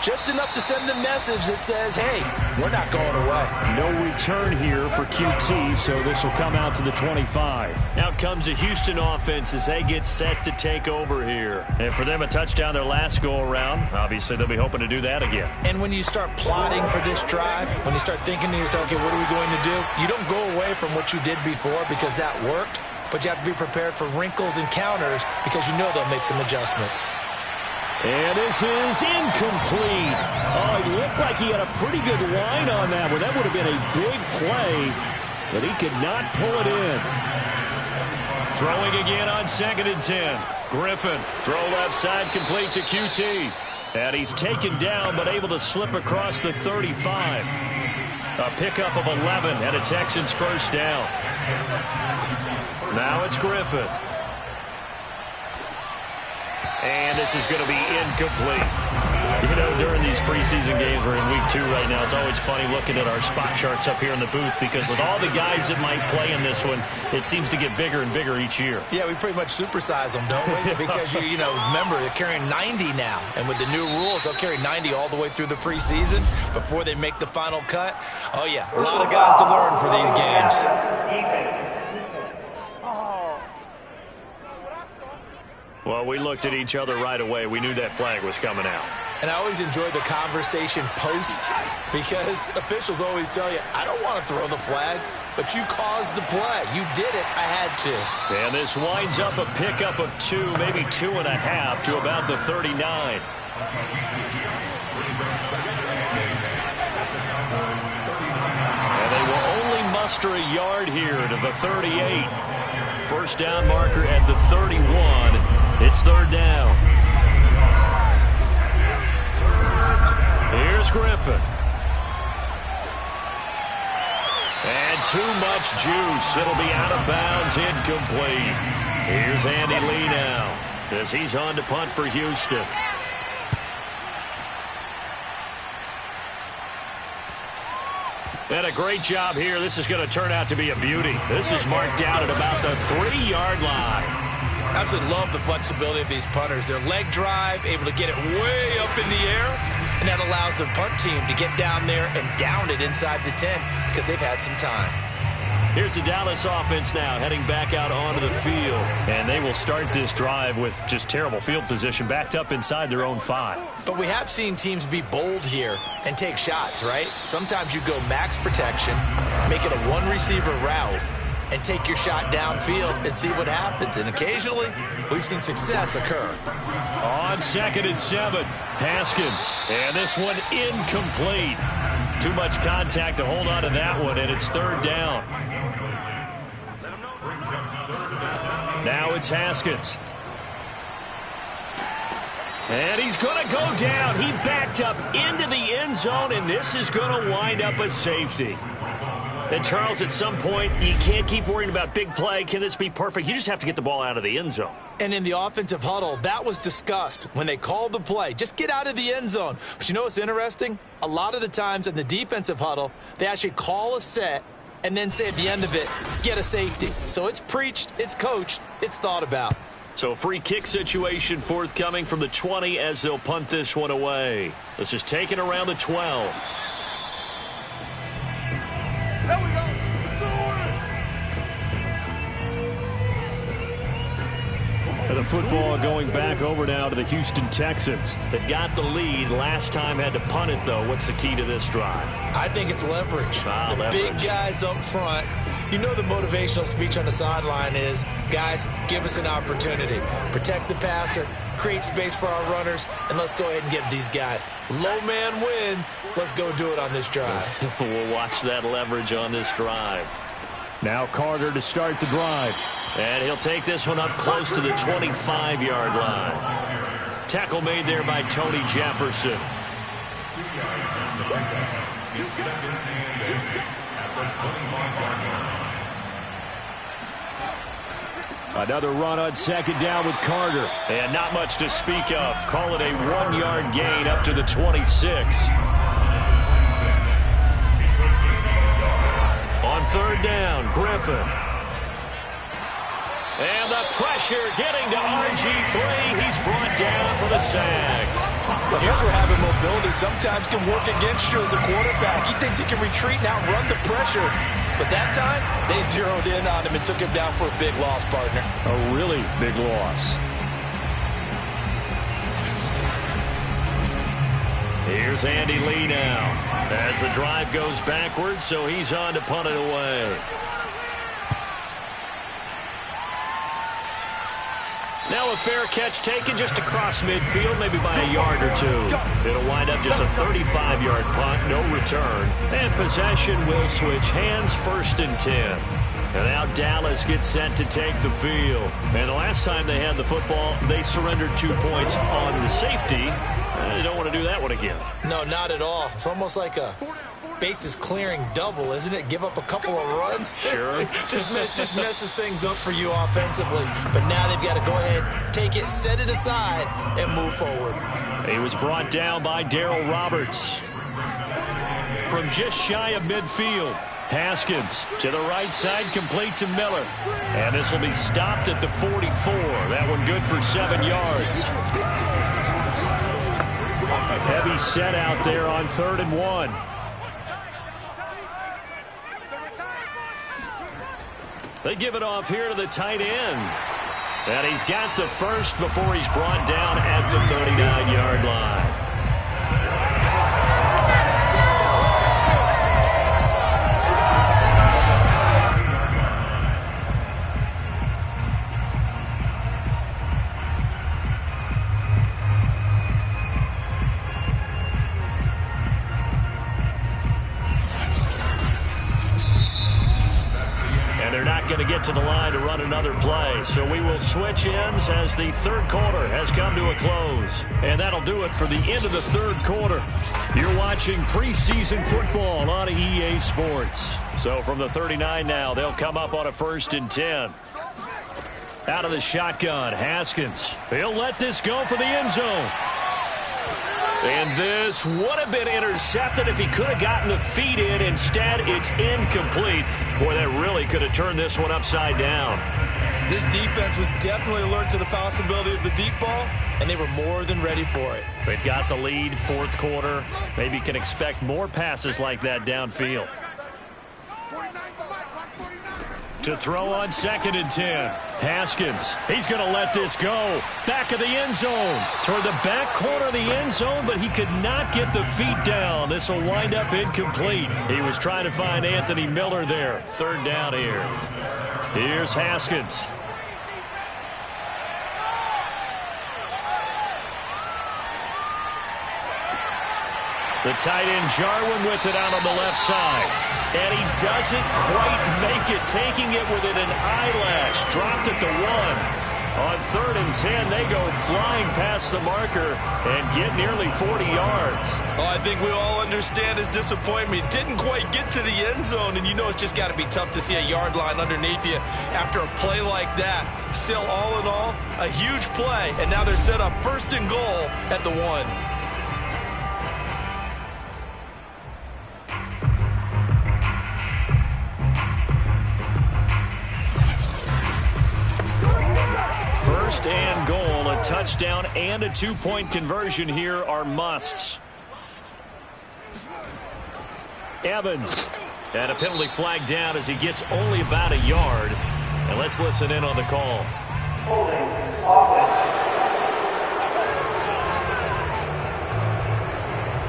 Just enough to send a message that says, hey, we're not going away. No return here for QT, so this will come out to the 25. Now comes a Houston offense as they get set to take over here. And for them, a touchdown their last go-around. Obviously, they'll be hoping to do that again. And when you start plotting for this drive, when you start thinking to yourself, okay, what are we going to do? You don't go away from what you did before because that worked, but you have to be prepared for wrinkles and counters because you know they'll make some adjustments. And this is incomplete. Oh, he looked like he had a pretty good line on that one. That would have been a big play, but he could not pull it in. Throwing again on 2nd and 10. Griffin, throw left side, complete to QT. And he's taken down, but able to slip across the 35. A pickup of 11 and a Texans 1st down. Now it's Griffin. And this is going to be incomplete. You know, during these preseason games, we're in week 2 right now. It's always funny looking at our spot charts up here in the booth because with all the guys that might play in this one, it seems to get bigger and bigger each year. Yeah, we pretty much supersize them, don't we? Because, you know, remember, they're carrying 90 now. And with the new rules, they'll carry 90 all the way through the preseason before they make the final cut. Oh, yeah, a lot of guys to learn for these games. Well, we looked at each other right away. We knew that flag was coming out. And I always enjoy the conversation post because officials always tell you, I don't want to throw the flag, but you caused the play. You did it. I had to. And this winds up a pickup of 2, maybe 2.5 to about the 39. And they will only muster a yard here to the 38. 1st down marker at the 31. It's 3rd down. Here's Griffin. And too much juice. It'll be out of bounds, incomplete. Here's Andy Lee now as he's on to punt for Houston. And a great job here. This is going to turn out to be a beauty. This is marked out at about the 3-yard line. I absolutely love the flexibility of these punters. Their leg drive, able to get it way up in the air, and that allows the punt team to get down there and down it inside the 10 because they've had some time. Here's the Dallas offense now heading back out onto the field. And they will start this drive with just terrible field position backed up inside their own 5. But we have seen teams be bold here and take shots, right? Sometimes you go max protection, make it a 1-receiver route, and take your shot downfield and see what happens. And occasionally, we've seen success occur. On 2nd and 7, Haskins. And this one incomplete. Too much contact to hold on to that one, and it's 3rd down. Now it's Haskins. And he's going to go down. He backed up into the end zone, and this is going to wind up a safety. And, Charles, at some point, you can't keep worrying about big play. Can this be perfect? You just have to get the ball out of the end zone. And in the offensive huddle, that was discussed when they called the play. Just get out of the end zone. But you know what's interesting? A lot of the times in the defensive huddle, they actually call a set and then say at the end of it, get a safety. So it's preached, it's coached, it's thought about. So free kick situation forthcoming from the 20 as they'll punt this one away. This is taken around the 12. There we go. And the football going back over now to the Houston Texans. They've got the lead. Last time had to punt it, though. What's the key to this drive? I think it's leverage. Leverage. Big guys up front. You know the motivational speech on the sideline is, guys, give us an opportunity. Protect the passer, create space for our runners, and let's go ahead and get these guys. Low man wins. Let's go do it on this drive. We'll watch that leverage on this drive. Now Carter to start the drive. And he'll take this one up close to the 25-yard line. Tackle made there by Tony Jefferson. Another run on 2nd down with Carter. And not much to speak of. Call it a 1-yard gain up to the 26. On 3rd down, Griffin. And the pressure getting to RG3. He's brought down for the sag. But here's where having mobility sometimes can work against you as a quarterback. He thinks he can retreat now and run the pressure. But that time, they zeroed in on him and took him down for a big loss, partner. A really big loss. Here's Andy Lee now. As the drive goes backwards, so he's on to punt it away. Now a fair catch taken just across midfield, maybe by a yard or two. It'll wind up just a 35-yard punt, no return. And possession will switch hands, 1st and 10. And now Dallas gets set to take the field. And the last time they had the football, they surrendered 2 points on the safety. They don't want to do that one again. No, not at all. It's almost like a bases clearing double, isn't it? Give up a couple of runs. Sure. just messes things up for you offensively. But now they've got to go ahead, take it, set it aside, and move forward. He was brought down by Darryl Roberts. From just shy of midfield, Haskins to the right side, complete to Miller. And this will be stopped at the 44. That one good for 7 yards. Heavy set out there on 3rd and 1. They give it off here to the tight end. And he's got the first before he's brought down at the 39-yard line. Going to get to the line to run another play. So we will switch ends as the 3rd quarter has come to a close. And that'll do it for the end of the 3rd quarter. You're watching preseason football on EA Sports. So from the 39 now, they'll come up on a 1st and 10. Out of the shotgun, Haskins. He'll let this go for the end zone. And this would have been intercepted if he could have gotten the feet in. Instead, it's incomplete. Boy, that really could have turned this one upside down. This defense was definitely alert to the possibility of the deep ball, and they were more than ready for it. They've got the lead, 4th quarter. Maybe can expect more passes like that downfield. To throw on 2nd and 10. Haskins, he's going to let this go. Back of the end zone. Toward the back corner of the end zone, but he could not get the feet down. This will wind up incomplete. He was trying to find Anthony Miller there. Third down here. Here's Haskins. The tight end Jarwin with it out on the left side. And he doesn't quite make it, taking it within an eyelash. Dropped at the 1. On 3rd and 10, they go flying past the marker and get nearly 40 yards. Oh, I think we all understand his disappointment. Didn't quite get to the end zone, and you know it's just got to be tough to see a yard line underneath you after a play like that. Still, all in all, a huge play, and now they're set up 1st and goal at the 1. First and goal, a touchdown and a 2-point conversion here are musts. Evans, and a penalty flag down as he gets only about a yard. And let's listen in on the call.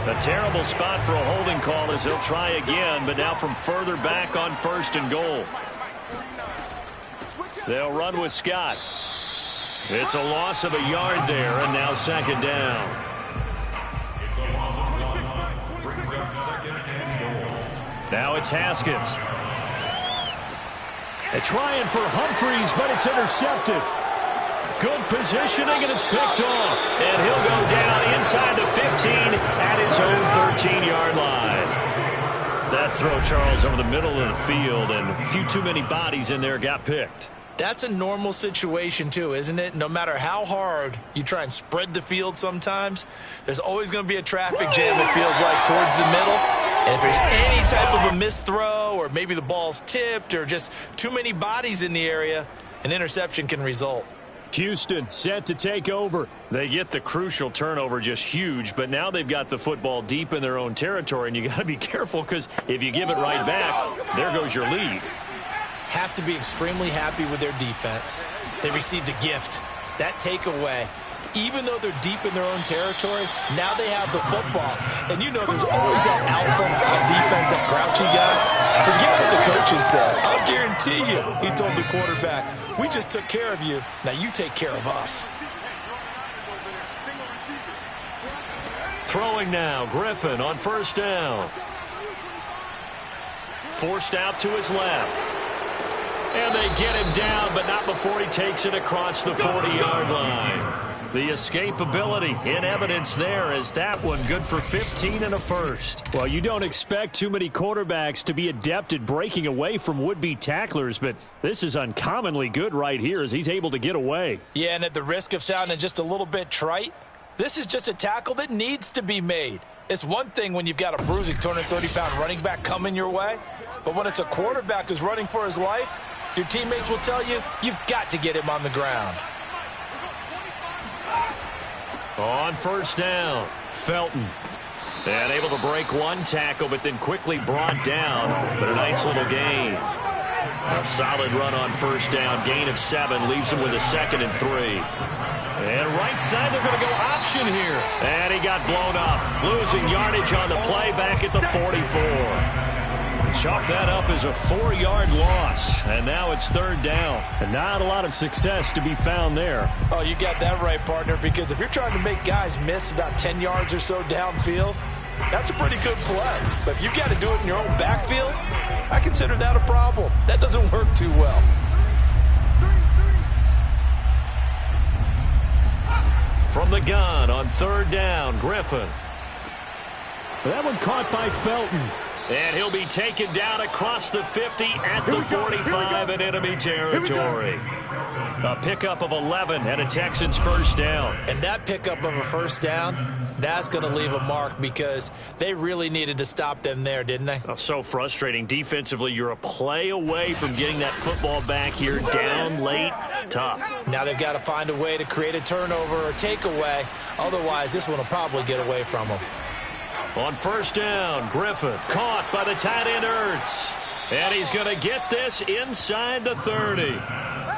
A terrible spot for a holding call as he'll try again, but now from further back on 1st and goal. They'll run with Scott. It's a loss of a yard there, and now 2nd down. Now it's Haskins. They're trying for Humphreys, but it's intercepted. Good positioning, and it's picked off. And he'll go down inside the 15 at his own 13-yard line. That throw, Charles, over the middle of the field, and a few too many bodies in there got picked. That's a normal situation, too, isn't it? No matter how hard you try and spread the field sometimes, there's always going to be a traffic jam, it feels like, towards the middle. And if there's any type of a missed throw, or maybe the ball's tipped, or just too many bodies in the area, an interception can result. Houston set to take over. They get the crucial turnover, just huge, but now they've got the football deep in their own territory, and you got to be careful because if you give it right back, there goes your lead. Have to be extremely happy with their defense. They received a gift. That takeaway, even though they're deep in their own territory, now they have the football. And you know there's always that alpha on defense, that grouchy guy. Forget what the coaches said. I'll guarantee you, he told the quarterback, we just took care of you. Now you take care of us. Throwing now, Griffin on 1st down. Forced out to his left. And they get him down, but not before he takes it across the 40-yard line. The escapability in evidence there as that one good for 15 and a first. Well, you don't expect too many quarterbacks to be adept at breaking away from would-be tacklers, but this is uncommonly good right here as he's able to get away. Yeah, and at the risk of sounding just a little bit trite, this is just a tackle that needs to be made. It's one thing when you've got a bruising 230-pound running back coming your way, but when it's a quarterback who's running for his life, your teammates will tell you, you've got to get him on the ground. On 1st down, Felton. And able to break one tackle, but then quickly brought down. But a nice little gain. A solid run on 1st down. Gain of 7 leaves him with a 2nd and 3. And right side, they're going to go option here. And he got blown up. Losing yardage on the play back at the 44. Chalk that up as a 4-yard loss, and now it's 3rd down. And not a lot of success to be found there. Oh, you got that right, partner, because if you're trying to make guys miss about 10 yards or so downfield, that's a pretty good play. But if you've got to do it in your own backfield, I consider that a problem. That doesn't work too well. From the gun on 3rd down, Griffin. That one caught by Felton. And he'll be taken down across the 50 at the 45 in enemy territory. A pickup of 11 and a Texans 1st down. And that pickup of a 1st down, that's going to leave a mark because they really needed to stop them there, didn't they? Oh, so frustrating. Defensively, you're a play away from getting that football back here down late. Tough. Now they've got to find a way to create a turnover or takeaway. Otherwise, this one will probably get away from them. On 1st down, Griffin caught by the tight end Ertz. And he's going to get this inside the 30.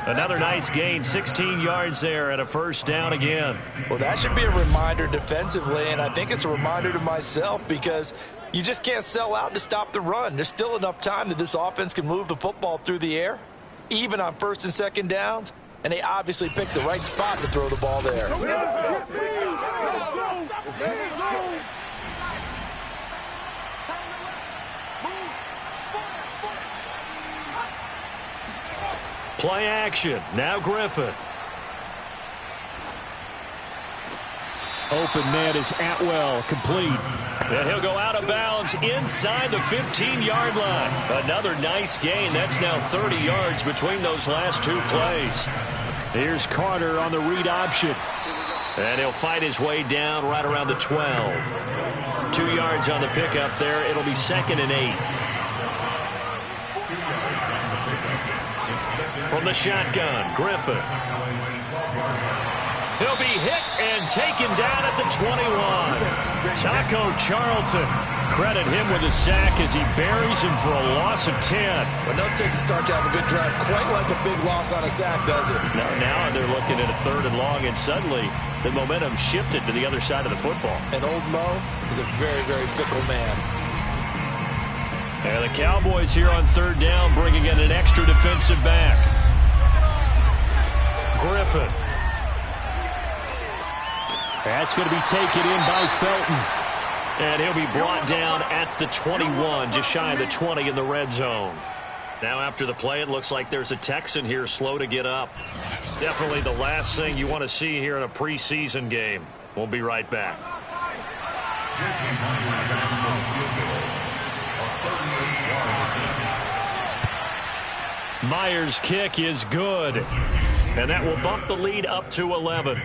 Another nice gain, 16 yards there and a first down again. Well, that should be a reminder defensively, and I think it's a reminder to myself because you just can't sell out to stop the run. There's still enough time that this offense can move the football through the air, even on first and second downs, and they obviously picked the right spot to throw the ball there. Play action. Now Griffin. Open man is Atwell, complete. And he'll go out of bounds inside the 15-yard line. Another nice gain. That's now 30 yards between those last two plays. Here's Carter on the read option. And he'll fight his way down right around the 12. 2 yards on the pickup there. It'll be 2nd and 8. From the shotgun, Griffin. He'll be hit and taken down at the 21. Taco Charlton. Credit him with a sack as he buries him for a loss of 10. But no takes a start to have a good drive. Quite like a big loss on a sack, does it? Now they're looking at a 3rd and long, and suddenly the momentum shifted to the other side of the football. And old Mo is a very, very fickle man. And the Cowboys here on 3rd down, bringing in an extra defensive back. Griffin. That's going to be taken in by Felton. And he'll be brought down at the 21, just shy of the 20 in the red zone. Now after the play, it looks like there's a Texan here slow to get up. Definitely the last thing you want to see here in a preseason game. We'll be right back. Myers' kick is good. And that will bump the lead up to 11.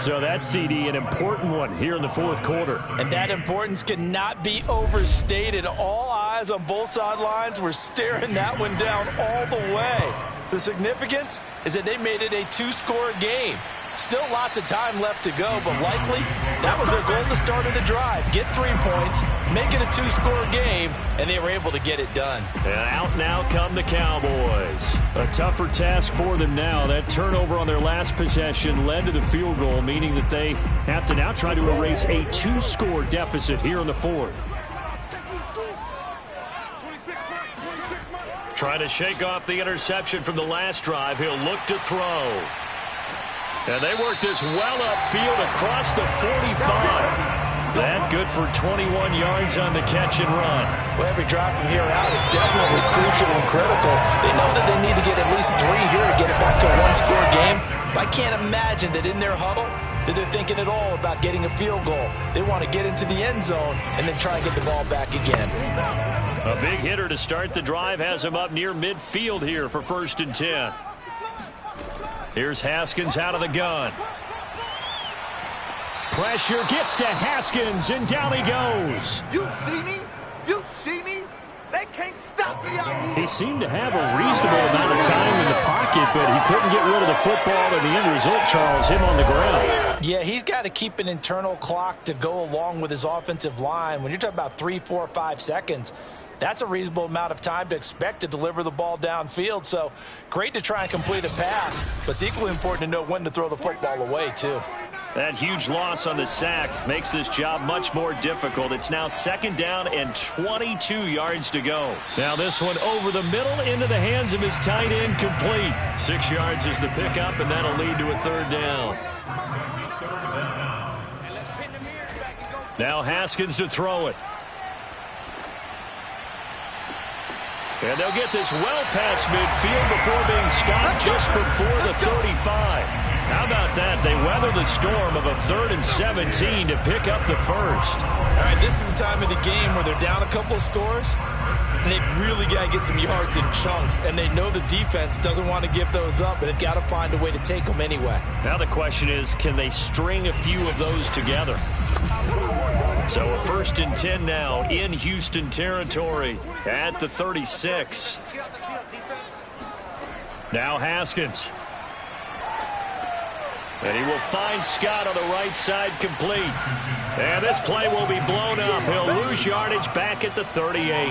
So that CD, an important one here in the 4th quarter. And that importance cannot be overstated. All eyes on both sidelines were staring that one down all the way. The significance is that they made it a 2-score game. Still lots of time left to go, but likely that was their goal to start of the drive. Get 3 points, make it a 2-score game, and they were able to get it done. And out now come the Cowboys. A tougher task for them now. That turnover on their last possession led to the field goal, meaning that they have to now try to erase a 2-score deficit here in the 4th. Trying to shake off the interception from the last drive. He'll look to throw. And they work this well upfield across the 45. That good for 21 yards on the catch and run. Well, every drive from here out is definitely crucial and critical. They know that they need to get at least 3 here to get it back to a 1-score game. But I can't imagine that in their huddle that they're thinking at all about getting a field goal. They want to get into the end zone and then try and get the ball back again. A big hitter to start the drive has him up near midfield here for 1st and 10. Here's Haskins out of the gun. Pressure gets to Haskins, and down he goes. You see me? You see me? They can't stop me out here. He seemed to have a reasonable amount of time in the pocket, but he couldn't get rid of the football, and the end result, Charles, him on the ground. Yeah, he's got to keep an internal clock to go along with his offensive line. When you're talking about 3, 4, 5 seconds, that's a reasonable amount of time to expect to deliver the ball downfield. So great to try and complete a pass, but it's equally important to know when to throw the football away, too. That huge loss on the sack makes this job much more difficult. It's now 2nd down and 22 yards to go. Now this one over the middle into the hands of his tight end, complete. 6 yards is the pickup, and that'll lead to a 3rd down. Now Haskins to throw it. And they'll get this well past midfield before being stopped just before the 35. How about that? They weather the storm of a 3rd and 17 to pick up the first. All right, this is the time of the game where they're down a couple of scores, and they've really got to get some yards in chunks, and they know the defense doesn't want to give those up, but they've got to find a way to take them anyway. Now the question is, can they string a few of those together? So a 1st and 10 now in Houston territory at the 36. Now Haskins. And he will find Scott on the right side complete. And this play will be blown up. He'll lose yardage back at the 38.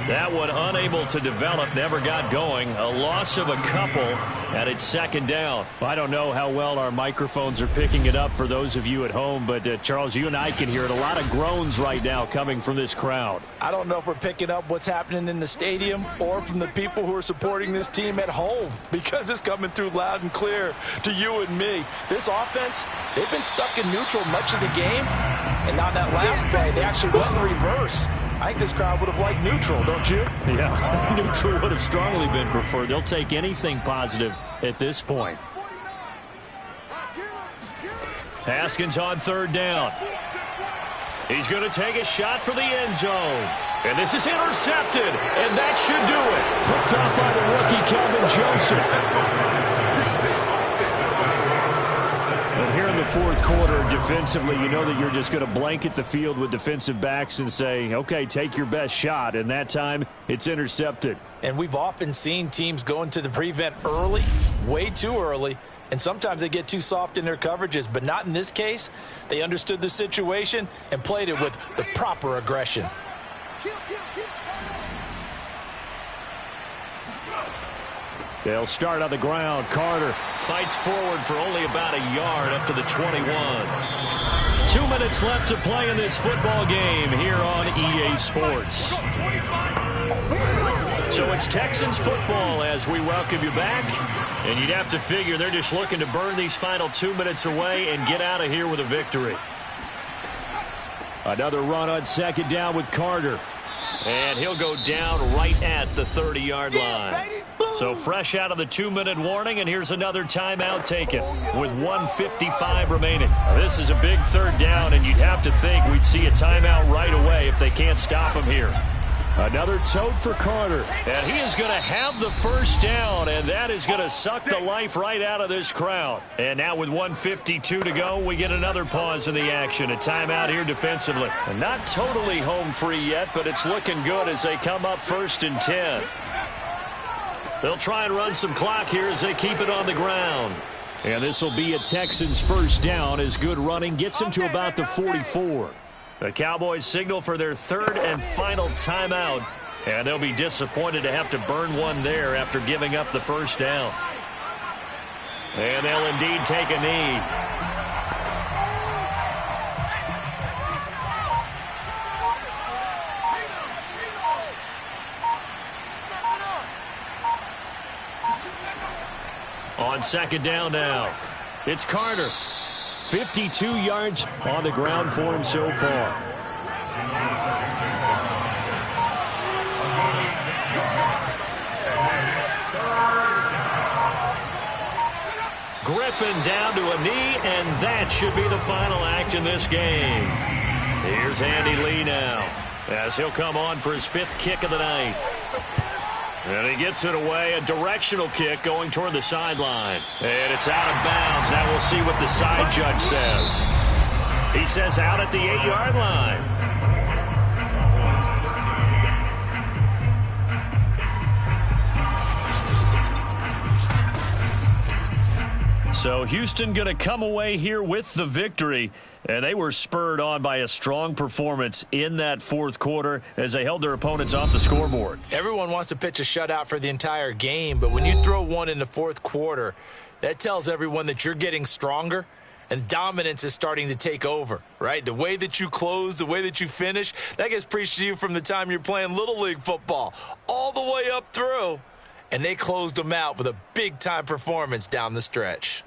That one unable to develop, never got going. A loss of a couple, and it's second down. I don't know how well our microphones are picking it up for those of you at home, but Charles, you and I can hear it. A lot of groans right now coming from this crowd. I don't know if we're picking up what's happening in the stadium or from the people who are supporting this team at home, because it's coming through loud and clear to you and me. This offense, they've been stuck in neutral much of the game. And on that last play, they actually went in reverse. I think this crowd would have liked neutral, don't you? Yeah, neutral would have strongly been preferred. They'll take anything positive at this point. Haskins on third down. He's going to take a shot for the end zone. And this is intercepted, and that should do it. Picked up by the rookie, Kelvin Joseph. And here in the fourth quarter, defensively, you know that you're just going to blanket the field with defensive backs and say, okay, take your best shot. And that time, it's intercepted. And we've often seen teams go into the prevent early, way too early, and sometimes they get too soft in their coverages. But not in this case. They understood the situation and played it with the proper aggression. They'll start on the ground. Carter fights forward for only about a yard up to the 21. 2 minutes left to play in this football game here on EA Sports. So it's Texans football as we welcome you back. And you'd have to figure they're just looking to burn these final 2 minutes away and get out of here with a victory. Another run on second down with Carter. And he'll go down right at the 30-yard line. So fresh out of the 2-minute warning, and here's another timeout taken with 1:55 remaining. This is a big third down, and you'd have to think we'd see a timeout right away if they can't stop him here. Another tote for Carter. And he is going to have the first down, and that is going to suck the life right out of this crowd. And now with 1:52 to go, we get another pause in the action. A timeout here defensively. And not totally home free yet, but it's looking good as they come up 1st and 10. They'll try and run some clock here as they keep it on the ground. And this will be a Texans first down as good running gets them to about the 44. The Cowboys signal for their third and final timeout. And they'll be disappointed to have to burn one there after giving up the first down. And they'll indeed take a knee. On second down now, it's Carter. 52 yards on the ground for him so far. Griffin down to a knee, and that should be the final act in this game. Here's Andy Lee now, as he'll come on for his 5th kick of the night. And he gets it away, a directional kick going toward the sideline. And it's out of bounds. Now we'll see what the side judge says. He says out at the 8-yard line. So Houston going to come away here with the victory. And they were spurred on by a strong performance in that fourth quarter as they held their opponents off the scoreboard. Everyone wants to pitch a shutout for the entire game, but when you throw one in the fourth quarter, that tells everyone that you're getting stronger and dominance is starting to take over, right? The way that you close, the way that you finish, that gets preached to you from the time you're playing Little League football all the way up through. And they closed them out with a big-time performance down the stretch.